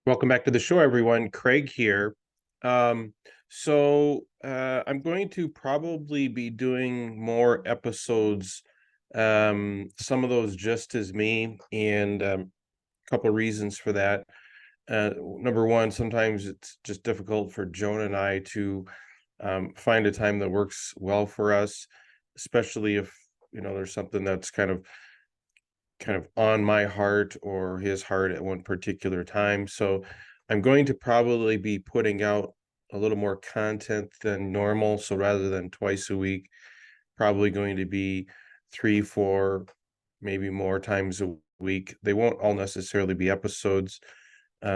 Welcome back to the show, everyone. Craig here. I'm going to probably be doing more episodes, some of those just as me, and a couple of reasons for that. Number one, sometimes it's just difficult for Joan and I to find a time that works well for us, especially if there's something that's kind of on my heart or his heart at one particular time. So I'm going to probably be putting out a little more content than normal. So rather than twice a week, probably going to be three, four, maybe more times a week. They won't all necessarily be episodes.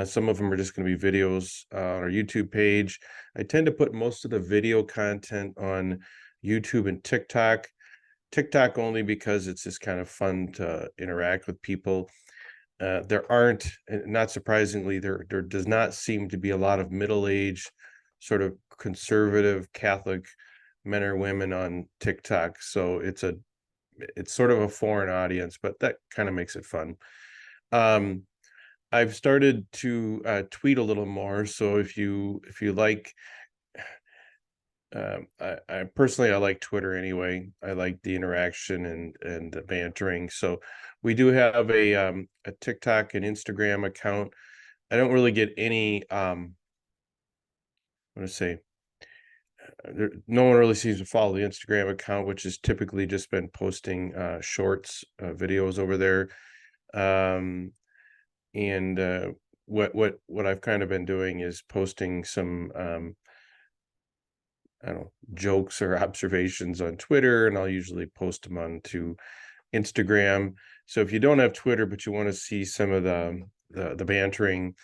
Some of them are just going to be videos on our YouTube page. I tend to put most of the video content on YouTube and TikTok. TikTok only because it's just kind of fun to interact with people. There aren't, not surprisingly, there does not seem to be a lot of middle-aged, sort of conservative Catholic men or women on TikTok. So it's sort of a foreign audience, but that kind of makes it fun. Um, I've started to tweet a little more. So if you like, I personally I like Twitter anyway. I like the interaction and the bantering. So we do have a TikTok and Instagram account. I don't really get any I want to say no one really seems to follow the Instagram account, which has typically just been posting shorts, videos over there. Um, and what I've kind of been doing is posting some I don't know, jokes or observations on Twitter, and I'll usually post them onto Instagram. So if you don't have Twitter, but you want to see some of the bantering,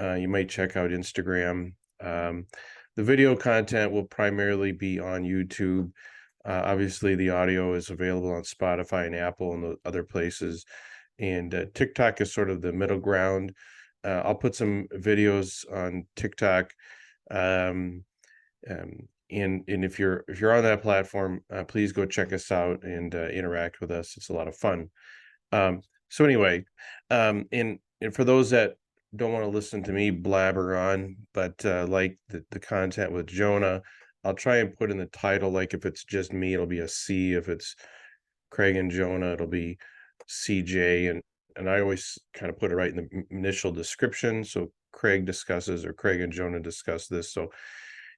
you might check out Instagram. The video content will primarily be on YouTube. Obviously, the audio is available on Spotify and Apple and the other places. And TikTok is sort of the middle ground. I'll put some videos on TikTok. Um, and if you're on that platform, please go check us out and interact with us. It's a lot of fun. So anyway, and for those that don't want to listen to me blabber on, but like the content with Jonah, I'll try and put in the title. Like if it's just me, it'll be a C. If it's Craig and Jonah, it'll be CJ. And I always kind of put it right in the initial description. So Craig discusses or Craig and Jonah discuss this. So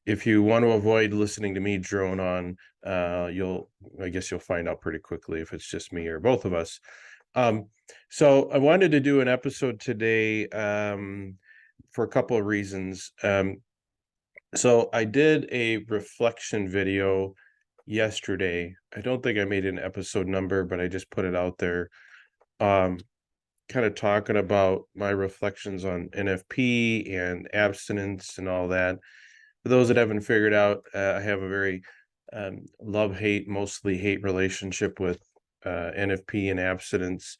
if you want to avoid listening to me drone on, I guess you'll find out pretty quickly if it's just me or both of us. Um, so I wanted to do an episode today for a couple of reasons. So I did a reflection video yesterday. I don't think I made an episode number, but I just put it out there. Um, Kind of talking about my reflections on NFP and abstinence and all that. For those that haven't figured out, I have a very love-hate, mostly hate relationship with NFP and abstinence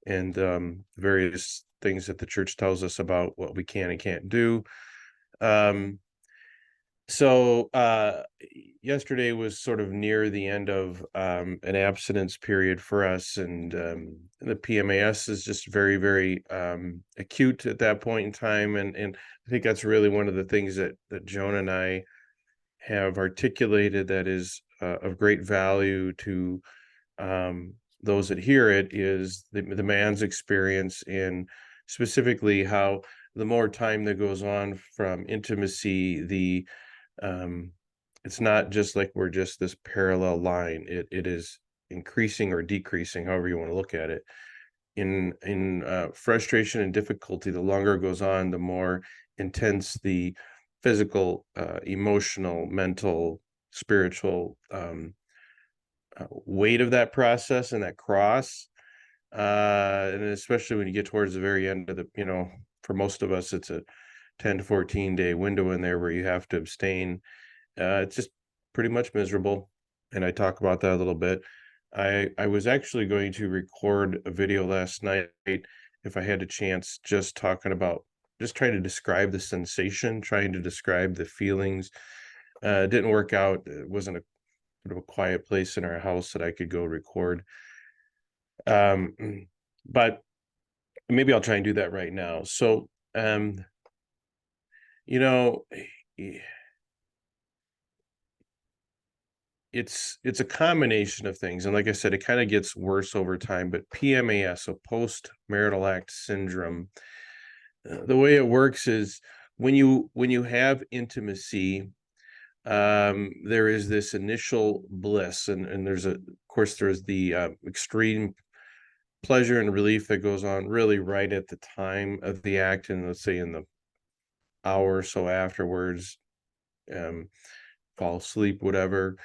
and various things that the church tells us about what we can and can't do. Um, so yesterday was sort of near the end of an abstinence period for us, and the PMAS is just very, very acute at that point in time, and I think that's really one of the things that Joan and I have articulated that is of great value to those that hear it is the man's experience, and specifically how the more time that goes on from intimacy, the um, it's not just like we're just this parallel line. It is increasing or decreasing, however you want to look at it. In frustration and difficulty, the longer it goes on, the more intense the physical, emotional, mental, spiritual weight of that process and that cross. And especially when you get towards the very end of for most of us, it's a 10 to 14 day window in there where you have to abstain. It's just pretty much miserable. And I talk about that a little bit. I was actually going to record a video last night if I had a chance, just talking about just trying to describe the sensation, trying to describe the feelings. It didn't work out. It wasn't a sort of a quiet place in our house that I could go record. Um, but maybe I'll try and do that right now. So You know, it's a combination of things, and like I said, it kind of gets worse over time. But PMAS, so post marital act syndrome, the way it works is when you have intimacy, there is this initial bliss, and there's of course there's the extreme pleasure and relief that goes on really right at the time of the act, and let's say in the hour or so afterwards, um, fall asleep, whatever.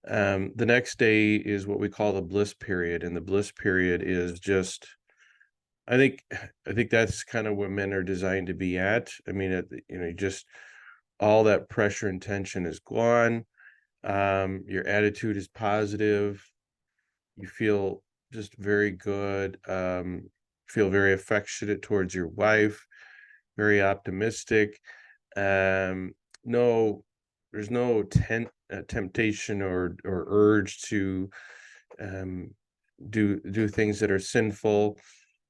The next day is what we call the bliss period, and the bliss period is just, I think, I think that's kind of what men are designed to be at. I mean, just all that pressure and tension is gone. Your attitude is positive. You feel just very good. Feel very affectionate towards your wife, very optimistic. Um, no, there's no temptation or urge to um, do things that are sinful.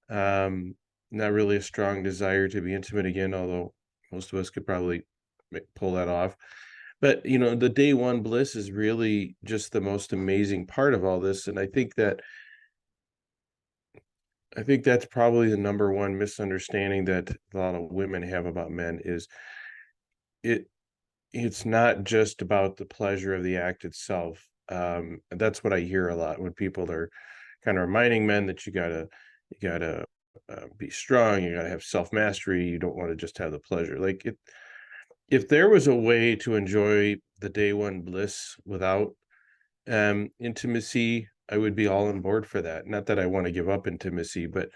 Um, Not really a strong desire to be intimate again, although most of us could probably pull that off. But the day one bliss is really just the most amazing part of all this, and I think that's probably the number one misunderstanding that a lot of women have about men is it it's not just about the pleasure of the act itself. And that's what I hear a lot when people are kind of reminding men that you gotta be strong, you gotta have self mastery, you don't want to just have the pleasure. Like if there was a way to enjoy the day one bliss without intimacy, I would be all on board for that. Not that I want to give up intimacy, but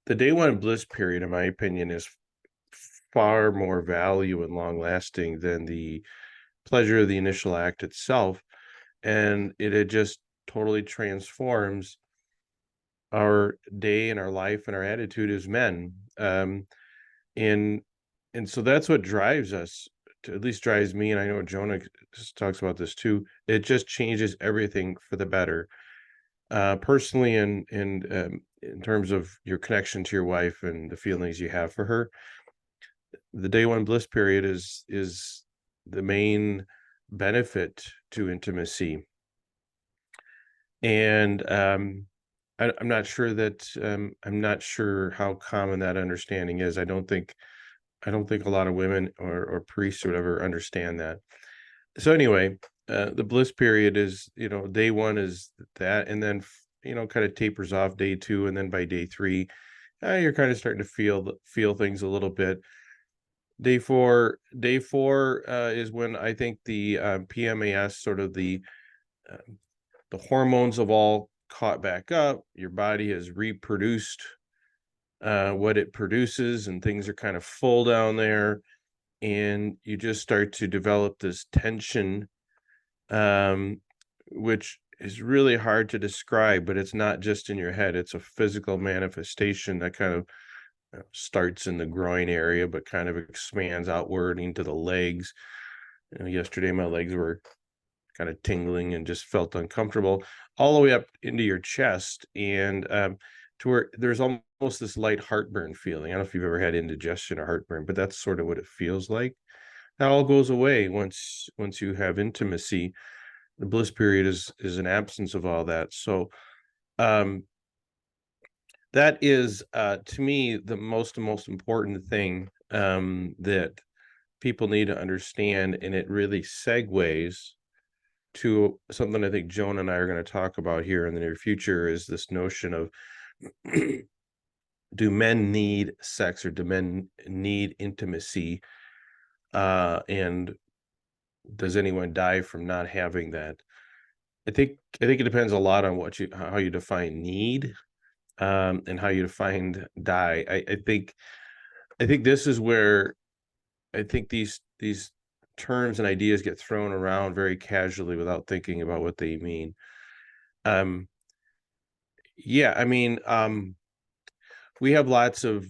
the day one bliss period, in my opinion, is far more value and long lasting than the pleasure of the initial act itself. And it just totally transforms our day and our life and our attitude as men. And and so that's what drives us, to at least drives me, and I know Jonah talks about this too. It just changes everything for the better. Personally, and in terms of your connection to your wife and the feelings you have for her, the day one bliss period is the main benefit to intimacy. And I'm not sure that I'm not sure how common that understanding is. I don't think a lot of women or priests or whatever understand that. So anyway, the bliss period is, day one is that, and then kind of tapers off day two, and then by day three, you're kind of starting to feel things a little bit. Day four is when I think the PMAS, sort of the hormones have all caught back up. Your body has reproduced what it produces, and things are kind of full down there, and you just start to develop this tension, um, which is really hard to describe, but it's not just in your head. It's a physical manifestation that kind of starts in the groin area, but kind of expands outward into the legs. Yesterday, my legs were kind of tingling and just felt uncomfortable, all the way up into your chest, and to where there's almost this light heartburn feeling. I don't know if you've ever had indigestion or heartburn, but that's sort of what it feels like. That all goes away once you have intimacy. The bliss period is an absence of all that. So um, that is, to me, the most important thing that people need to understand, and it really segues to something I think Joan and I are going to talk about here in the near future, is this notion of do men need sex, or do men need intimacy? And does anyone die from not having that? I think it depends a lot on how you define need, and how you define die. I think this is where I think these terms and ideas get thrown around very casually without thinking about what they mean. Um, yeah, I mean, we have lots of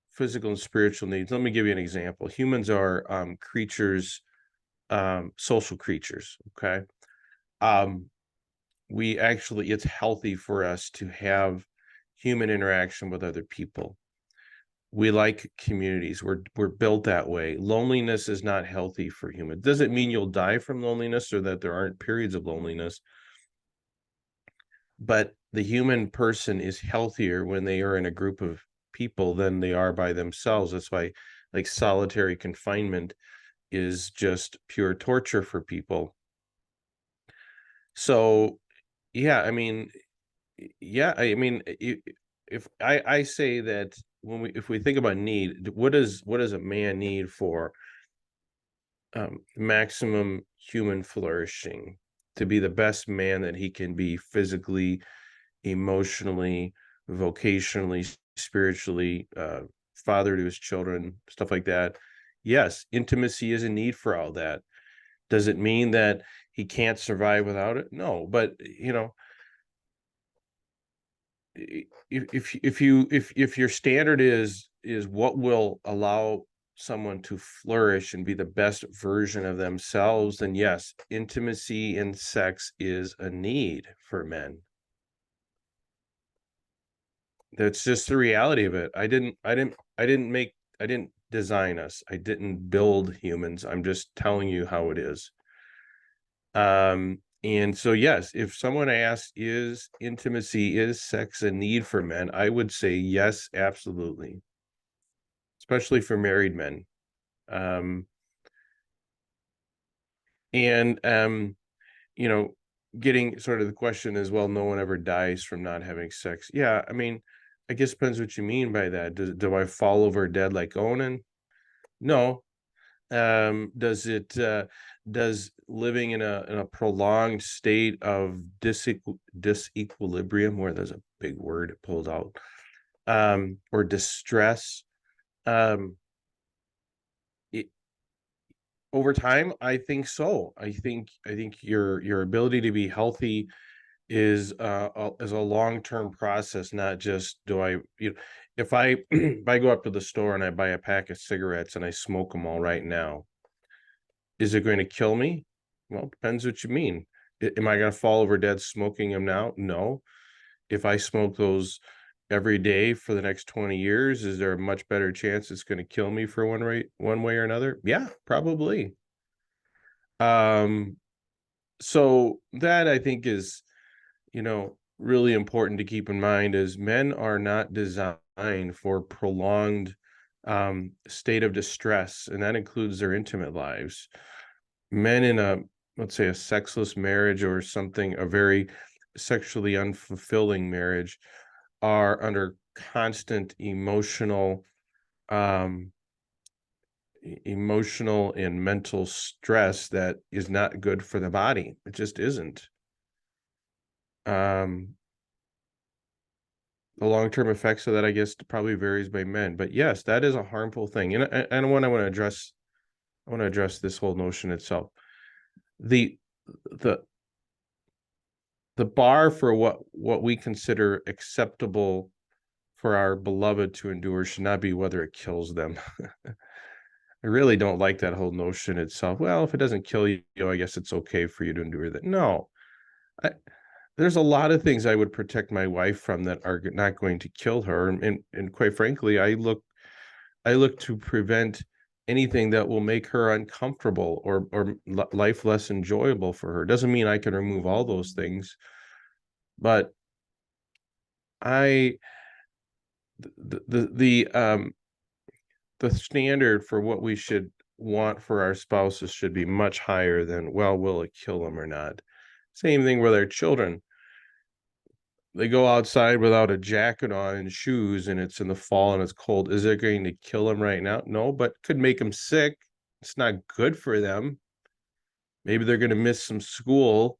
physical and spiritual needs. Let me give you an example. Humans are creatures, social creatures. Okay. Um, it's healthy for us to have human interaction with other people. We like communities. We're built that way. Loneliness is not healthy for humans. Doesn't mean you'll die from loneliness or that there aren't periods of loneliness, but the human person is healthier when they are in a group of people than they are by themselves. That's why, like, solitary confinement is just pure torture for people. So, yeah, I mean, yeah, I mean, if I say that if we think about need, what does a man need for maximum human flourishing, to be the best man that he can be physically, emotionally, vocationally, spiritually, father to his children, stuff like that. Yes, intimacy is a need for all that. Does it mean that he can't survive without it? No, but if your standard is what will allow someone to flourish and be the best version of themselves, then yes, intimacy and sex is a need for men. That's just the reality of it. I didn't design us. I didn't build humans. I'm just telling you how it is. And so yes, if someone asks, is sex a need for men, I would say yes, absolutely, especially for married men. Um, and you know, getting sort of the question as well, no one ever dies from not having sex. Yeah, I mean, I guess depends what you mean by that. Do I fall over dead like Onan? No. Does living in a prolonged state of disequilibrium, where there's a big word pulled out, or distress, um, it, over time, I think so. I think your ability to be healthy is a long-term process, not just if I if I go up to the store and I buy a pack of cigarettes and I smoke them all right now, is it going to kill me? Well, it depends what you mean. Am I going to fall over dead smoking them now? No. If I smoke those every day for the next 20 years, is there a much better chance it's going to kill me for one way or another? Yeah, probably. Um, so that, I think, is, really important to keep in mind, is men are not designed for prolonged state of distress, and that includes their intimate lives. Men in let's say a sexless marriage or something, a very sexually unfulfilling marriage, are under constant um emotional and mental stress that is not good for the body. It just isn't. um the long-term effects of that, I guess, probably varies by men, but yes, that is a harmful thing. And when I want to address this whole notion itself. The the the bar for what we consider acceptable for our beloved to endure should not be whether it kills them. I really don't like that whole notion itself. Well, if it doesn't kill you, I guess it's okay for you to endure that. No, I, there's a lot of things I would protect my wife from that are not going to kill her, and quite frankly, I look to prevent anything that will make her uncomfortable or life less enjoyable for her. Doesn't mean I can remove all those things, but I the standard for what we should want for our spouses should be much higher than, well, will it kill them or not? Same thing with our children. They go outside without a jacket on and shoes, and it's in the fall and it's cold. Is it going to kill them right now? No, but could make them sick. It's not good for them. Maybe they're going to miss some school.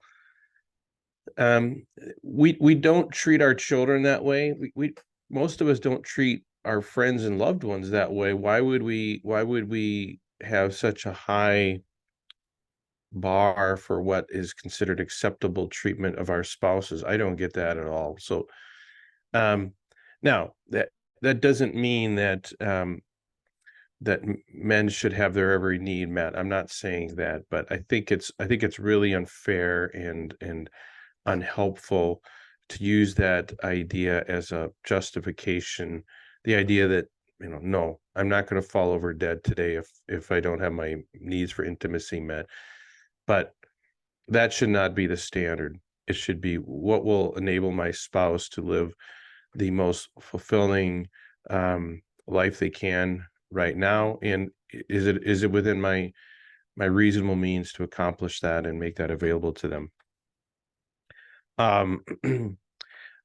We don't treat our children that way. We most of us don't treat our friends and loved ones that way. Why would we have such a high bar for what is considered acceptable treatment of our spouses? I don't get that at all. So um now that doesn't mean that men should have their every need met. I'm not saying that, but I think it's really unfair and unhelpful to use that idea as a justification. The idea that no, I'm not going to fall over dead today if I don't have my needs for intimacy met. But that should not be the standard. It should be what will enable my spouse to live the most fulfilling life they can right now, and is it within my reasonable means to accomplish that and make that available to them. um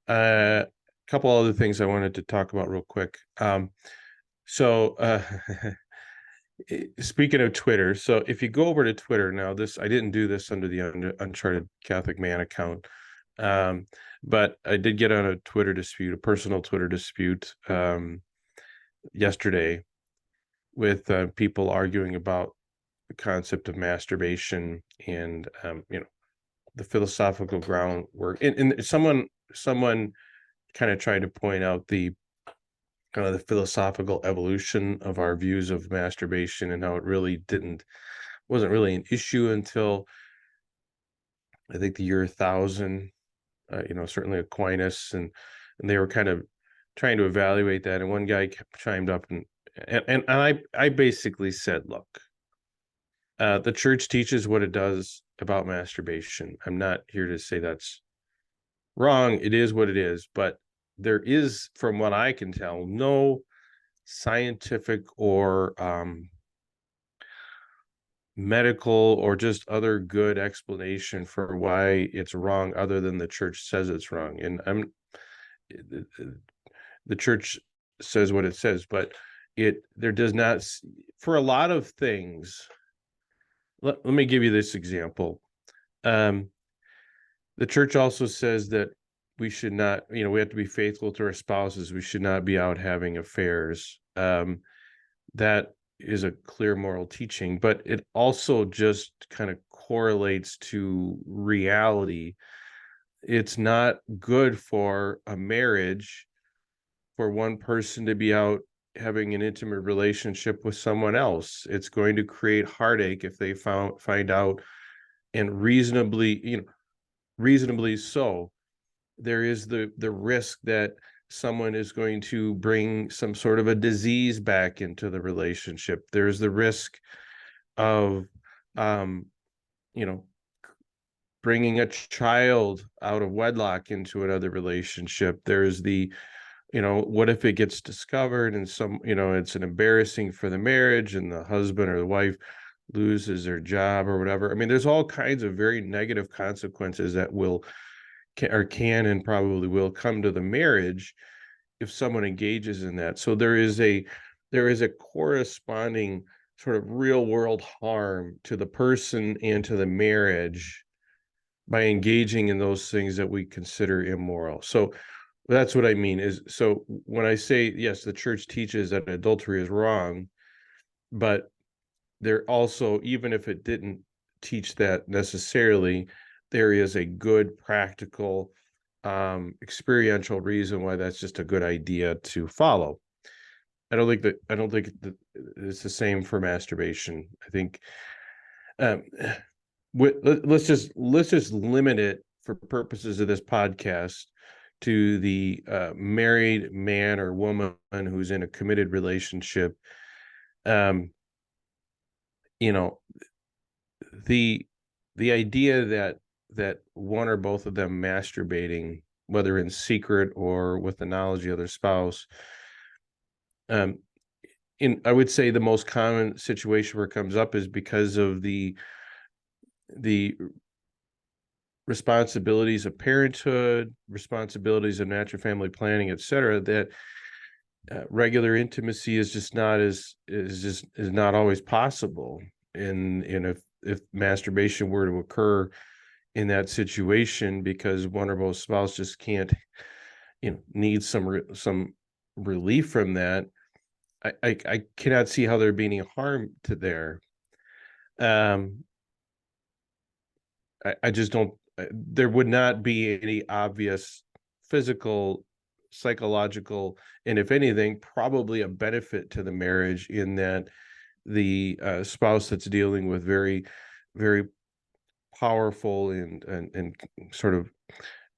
a couple other things I wanted to talk about real quick. So speaking of Twitter, so if you go over to Twitter now, this I didn't do this under the Uncharted Catholic Man account, um, but I did get on a Twitter dispute, a personal Twitter dispute, yesterday with people arguing about the concept of masturbation and the philosophical groundwork. And someone kind of tried to point out the kind of the philosophical evolution of our views of masturbation and how it really wasn't really an issue until I think the year 1000. Certainly Aquinas, and they were kind of trying to evaluate that. And one guy chimed up and I basically said, look, the church teaches what it does about masturbation. I'm not here to say that's wrong. It is what it is, but there is, from what I can tell, no scientific or medical or just other good explanation for why it's wrong, other than the church says it's wrong. And the church says what it says, but there does not, for a lot of things. Let me give you this example. The church also says that we should not, we have to be faithful to our spouses. We should not be out having affairs. That is a clear moral teaching, but it also just kind of correlates to reality. It's not good for a marriage for one person to be out having an intimate relationship with someone else. It's going to create heartache if they find out, and reasonably so. There is the risk that someone is going to bring some sort of a disease back into the relationship. There's the risk of bringing a child out of wedlock into another relationship. There's the what if it gets discovered and it's an embarrassing for the marriage, and the husband or the wife loses their job or whatever. I mean, there's all kinds of very negative consequences that can and probably will come to the marriage if someone engages in that. So there is a corresponding sort of real world harm to the person and to the marriage by engaging in those things that we consider immoral. So that's what I mean is, so when I say, yes, the church teaches that adultery is wrong, but there also, even if it didn't teach that necessarily, there is a good practical experiential reason why that's just a good idea to follow. I don't think that it's the same for masturbation. I think let's just limit it for purposes of this podcast to the married man or woman who's in a committed relationship. The idea that one or both of them masturbating, whether in secret or with the knowledge of the other spouse, I would say the most common situation where it comes up is because of the responsibilities of parenthood, responsibilities of natural family planning, etc., that regular intimacy is not always possible. And if masturbation were to occur in that situation because one or both spouse just can't, need some relief from that, I cannot see how there'd be any harm to there. I just don't. There would not be any obvious physical, psychological, and if anything, probably a benefit to the marriage in that the spouse that's dealing with very, very powerful and sort of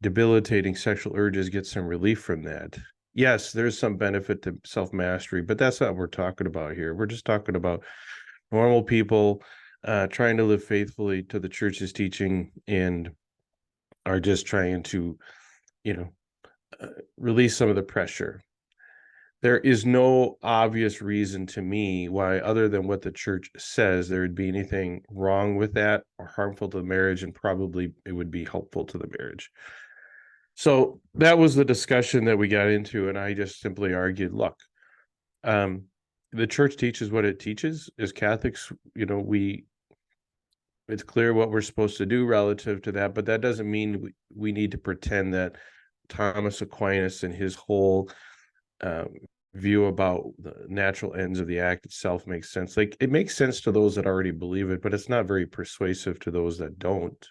debilitating sexual urges gets some relief from that. yes, there's some benefit to self-mastery, but that's not what we're talking about here. We're just talking about normal people trying to live faithfully to the church's teaching and are just trying to, you know, release some of the pressure. There is no obvious reason to me why, other than what the church says, there would be anything wrong with that or harmful to the marriage, and probably it would be helpful to the marriage. So that was the discussion that we got into, and I just simply argued, look, the church teaches what it teaches. As Catholics, it's clear what we're supposed to do relative to that, but that doesn't mean we need to pretend that Thomas Aquinas and his whole view about the natural ends of the act itself makes sense. Like, it makes sense to those that already believe it, but it's not very persuasive to those that don't.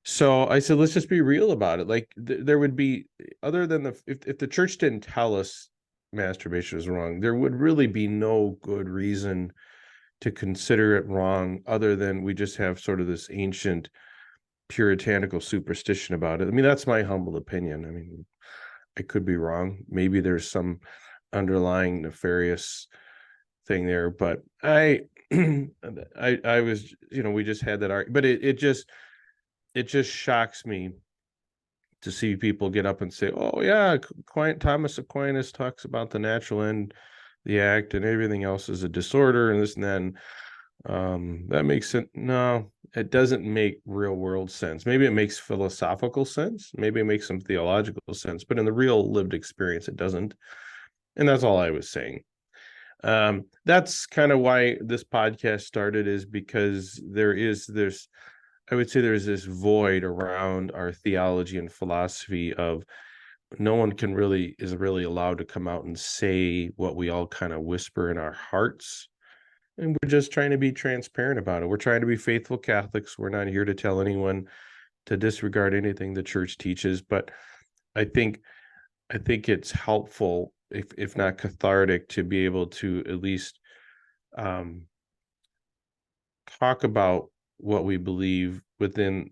So I said, let's just be real about it. Like, there would be, other than if the church didn't tell us masturbation is wrong, there would really be no good reason to consider it wrong, other than we just have sort of this ancient puritanical superstition about it. I mean, that's my humble opinion. I mean, I could be wrong. Maybe there's some underlying nefarious thing there, but I was, we just had that argument, but it just shocks me to see people get up and say, oh yeah, Thomas Aquinas talks about the natural end, the act, and everything else is a disorder and this and that. That makes sense. No, it doesn't make real world sense. Maybe it makes philosophical sense. Maybe it makes some theological sense, but in the real lived experience, it doesn't. And that's all I was saying. That's kind of why this podcast started, is because I would say there's this void around our theology and philosophy of no one is really allowed to come out and say what we all kind of whisper in our hearts. And we're just trying to be transparent about it. We're trying to be faithful Catholics. We're not here to tell anyone to disregard anything the church teaches, but I think it's helpful, if not cathartic, to be able to at least talk about what we believe within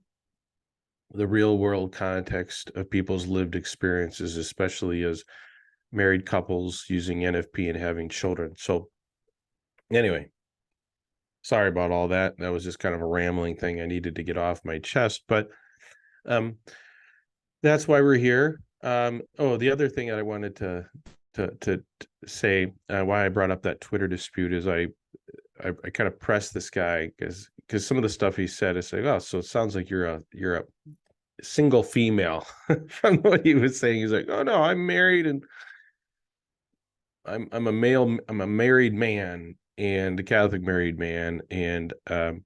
the real world context of people's lived experiences, especially as married couples using NFP and having children. So anyway, sorry about all that. That was just kind of a rambling thing I needed to get off my chest, but that's why we're here. The other thing that I wanted to say, why I brought up that Twitter dispute, is I kind of pressed this guy because some of the stuff he said, is like, oh, so it sounds like you're a single female. From what he was saying, he's like, oh no, I'm married and I'm a male. I'm a married man, and a Catholic married man, and of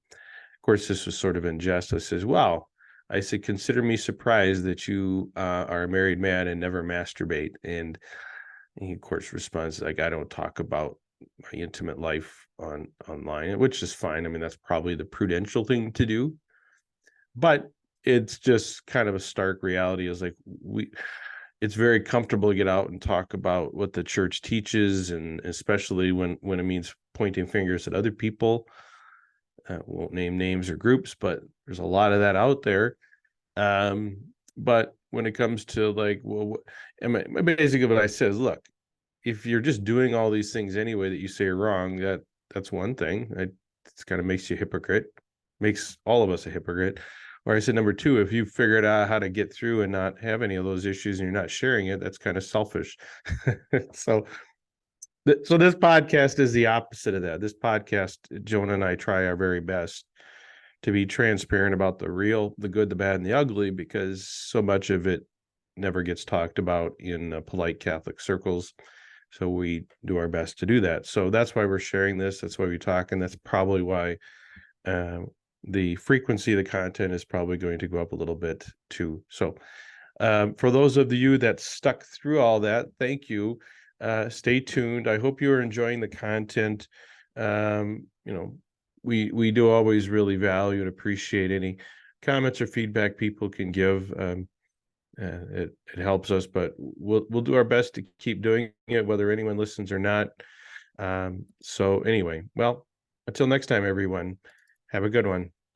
course this was sort of in jest. I says, wow. I said, consider me surprised that you are a married man and never masturbate. And he, of course, responds like, I don't talk about my intimate life online, which is fine. I mean, that's probably the prudential thing to do. But it's just kind of a stark reality, is like, it's very comfortable to get out and talk about what the church teaches, and especially when it means pointing fingers at other people. Won't name names or groups, but there's a lot of that out there. But when it comes to like, well, basically what I said is, look, if you're just doing all these things anyway that you say are wrong, that's one thing. It kind of makes you a hypocrite, makes all of us a hypocrite. Or I said, number two, if you figured out how to get through and not have any of those issues and you're not sharing it, that's kind of selfish. So this podcast is the opposite of that. This podcast, Jonah and I try our very best to be transparent about the real, the good, the bad, and the ugly, because so much of it never gets talked about in polite Catholic circles. So we do our best to do that. So that's why we're sharing this. That's why we talk. And that's probably why the frequency of the content is probably going to go up a little bit too. So for those of you that stuck through all that, thank you. Stay tuned. I hope you are enjoying the content. We do always really value and appreciate any comments or feedback people can give. It helps us, but we'll do our best to keep doing it, whether anyone listens or not. So anyway, well, until next time, everyone, have a good one.